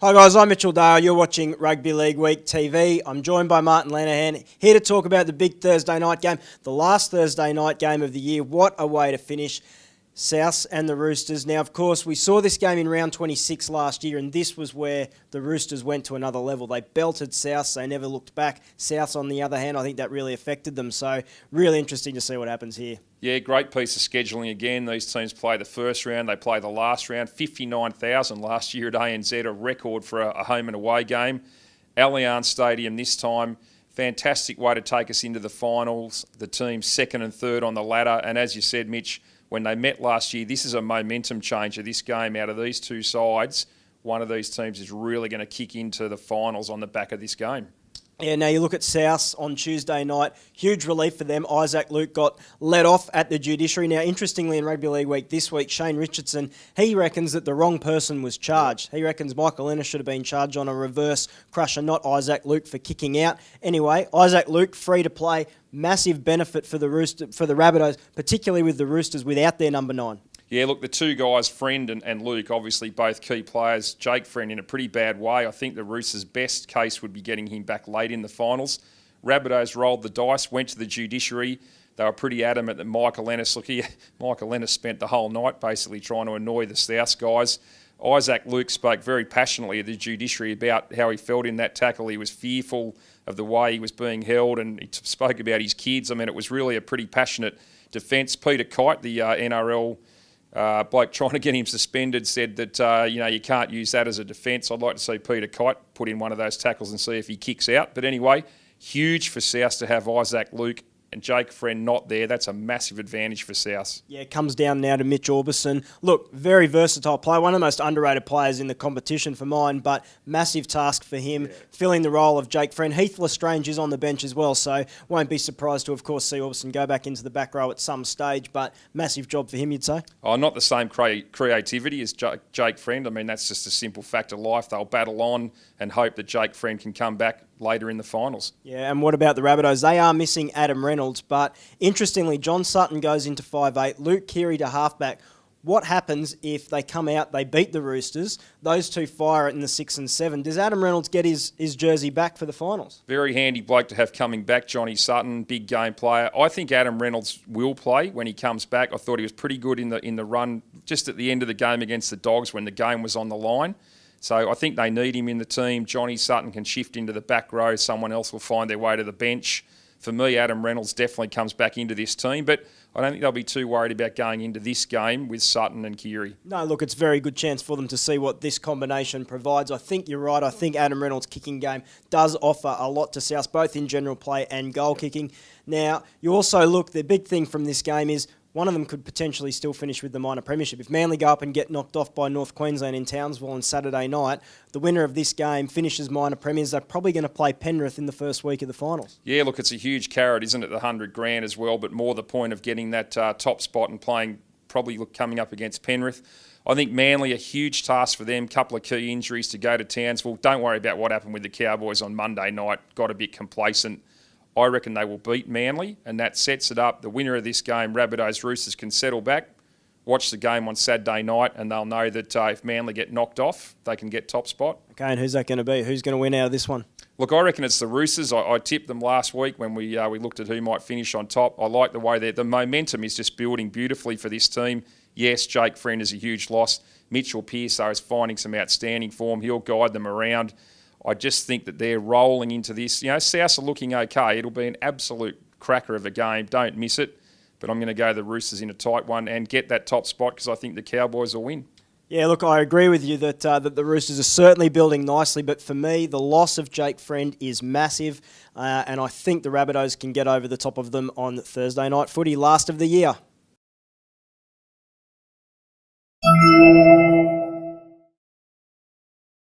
Hi guys, I'm Mitchell Dale. You're watching Rugby League Week TV. I'm joined by Martin Lanahan, here to talk about the big Thursday night game, the last Thursday night game of the year. What a way to finish. Souths and the Roosters. Now, of course, we saw this game in round 26 last year, and this was where the Roosters went to another level. They belted Souths. They never looked back. Souths, on the other hand, I think that really affected them. So, really interesting to see what happens here. Yeah, great piece of scheduling again. These teams play the first round, they play the last round. 59,000 last year at ANZ, a record for a home and away game. Allianz Stadium this time, fantastic way to take us into the finals. The teams second and third on the ladder. And as you said, Mitch, when they met last year, this is a momentum changer. This game, out of these two sides, one of these teams is really going to kick into the finals on the back of this game. Yeah, now you look at Souths on Tuesday night, huge relief for them. Isaac Luke got let off at the judiciary. Now, interestingly, in Rugby League Week this week, Shane Richardson, he reckons that the wrong person was charged. He reckons Michael Ennis should have been charged on a reverse crusher, not Isaac Luke for kicking out. Anyway, Isaac Luke, free to play, massive benefit for the Rabbitohs, particularly with the Roosters without their number 9. Yeah, look, the two guys, Friend and Luke, obviously both key players. Jake Friend in a pretty bad way. I think the Roosters' best case would be getting him back late in the finals. Rabbitohs rolled the dice, went to the judiciary. They were pretty adamant that Michael Ennis, Michael Ennis spent the whole night basically trying to annoy the South guys. Isaac Luke spoke very passionately at the judiciary about how he felt in that tackle. He was fearful of the way he was being held, and he spoke about his kids. I mean, it was really a pretty passionate defence. Peter Kite, the NRL bloke trying to get him suspended, said that you can't use that as a defence. I'd like to see Peter Kite put in one of those tackles and see if he kicks out. But anyway, huge for South to have Isaac Luke and Jake Friend not there. That's a massive advantage for South. Yeah, it comes down now to Mitch Orbison. Look, very versatile player, one of the most underrated players in the competition for mine, but massive task for him, filling the role of Jake Friend. Heath Lestrange is on the bench as well, so won't be surprised to, of course, see Orbison go back into the back row at some stage, but massive job for him, you'd say? Oh, not the same creativity as Jake Friend. I mean, that's just a simple fact of life. They'll battle on and hope that Jake Friend can come back later in the finals. Yeah, and what about the Rabbitohs? They are missing Adam Reynolds, but interestingly, John Sutton goes into 5'8", Luke Keary to halfback. What happens if they come out, they beat the Roosters, those two fire it in the 6 and 7? Does Adam Reynolds get his jersey back for the finals? Very handy bloke to have coming back, Johnny Sutton, big game player. I think Adam Reynolds will play when he comes back. I thought he was pretty good in the run just at the end of the game against the Dogs when the game was on the line. So I think they need him in the team. Johnny Sutton can shift into the back row. Someone else will find their way to the bench. For me, Adam Reynolds definitely comes back into this team, but I don't think they'll be too worried about going into this game with Sutton and Keary. No, look, it's a very good chance for them to see what this combination provides. I think you're right. I think Adam Reynolds' kicking game does offer a lot to South, both in general play and goal kicking. Now, you also look, the big thing from this game is one of them could potentially still finish with the minor premiership. If Manly go up and get knocked off by North Queensland in Townsville on Saturday night, the winner of this game finishes minor premiers. They're probably going to play Penrith in the first week of the finals. Yeah, look, it's a huge carrot, isn't it, the $100,000 as well, but more the point of getting that top spot and playing, probably coming up against Penrith. I think Manly, a huge task for them, couple of key injuries to go to Townsville. Don't worry about what happened with the Cowboys on Monday night, got a bit complacent. I reckon they will beat Manly, and that sets it up. The winner of this game, Rabbitohs Roosters, can settle back, watch the game on Saturday night, and they'll know that if Manly get knocked off, they can get top spot. Okay, and who's that going to be? Who's going to win out of this one? Look, I reckon it's the Roosters. I tipped them last week when we looked at who might finish on top. I like the way the momentum is just building beautifully for this team. Yes, Jake Friend is a huge loss. Mitchell Pearce is finding some outstanding form. He'll guide them around. I just think that they're rolling into this. South are looking okay. It'll be an absolute cracker of a game. Don't miss it. But I'm going to go the Roosters in a tight one and get that top spot because I think the Cowboys will win. Yeah, look, I agree with you that the Roosters are certainly building nicely, but for me, the loss of Jake Friend is massive, and I think the Rabbitohs can get over the top of them on Thursday night footy, last of the year.